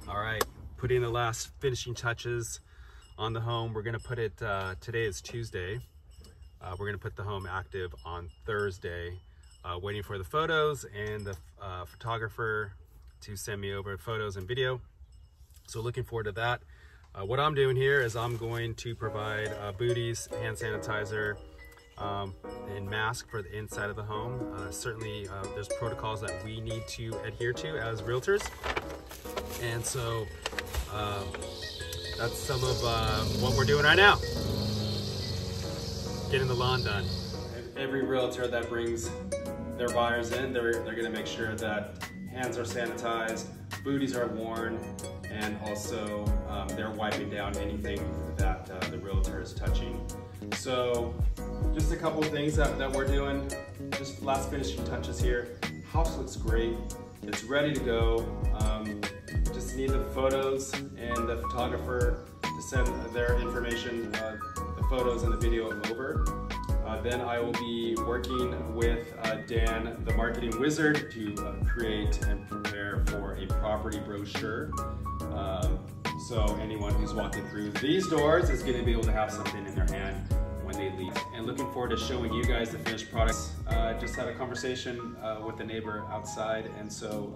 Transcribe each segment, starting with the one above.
All right, putting the last finishing touches on the home. We're gonna put it, today is Tuesday. We're gonna put the home active on Thursday, waiting for the photos and the photographer to send me over photos and video. So looking forward to that. What I'm doing here is I'm going to provide booties, hand sanitizer, and mask for the inside of the home. Certainly there's protocols that we need to adhere to as realtors. And so that's some of what we're doing right now. Getting the lawn done. Every realtor that brings their buyers in, they're gonna make sure that hands are sanitized, booties are worn, and also they're wiping down anything that the realtor is touching. So just a couple of things that we're doing, just last finishing touches here. House looks great, it's ready to go. Just need the photos and the photographer to send their information, the photos and the video over. Then I will be working with Dan, the marketing wizard, to create and prepare for a property brochure. So anyone who's walking through these doors is going to be able to have something in their hand when they leave. And looking forward to showing you guys the finished products. Just had a conversation with the neighbor outside, and so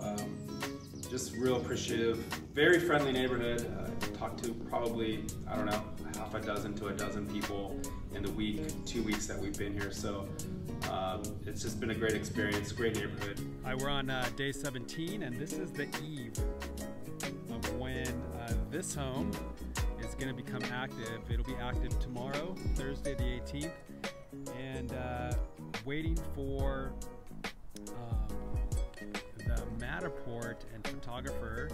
just real appreciative, very friendly neighborhood. Talked to probably, I don't know, half a dozen to a dozen people in the week, 2 weeks that we've been here. So it's just been a great experience, great neighborhood. We're on day 17, and this is the eve of when this home is going to become active. It'll be active tomorrow, Thursday the 18th, and waiting for the Matterport and photographer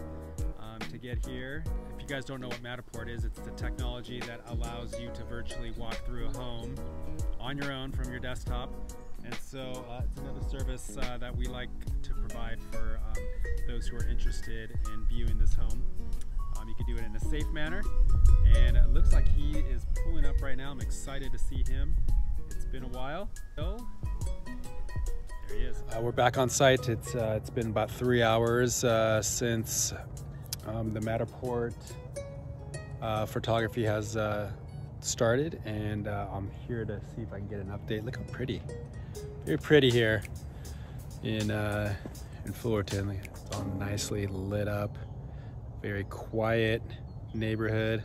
to get here. If you guys don't know what Matterport is, it's the technology that allows you to virtually walk through a home on your own from your desktop. And so it's another service that we like to provide for those who are interested in viewing this home. You can do it in a safe manner, and it looks like he is pulling up right now. I'm excited to see him. It's been a while. So there he is. We're back on site. It's been about 3 hours since the Matterport photography has started, and I'm here to see if I can get an update. Look how pretty, very pretty here in Fullerton. It's all nicely lit up, very quiet neighborhood.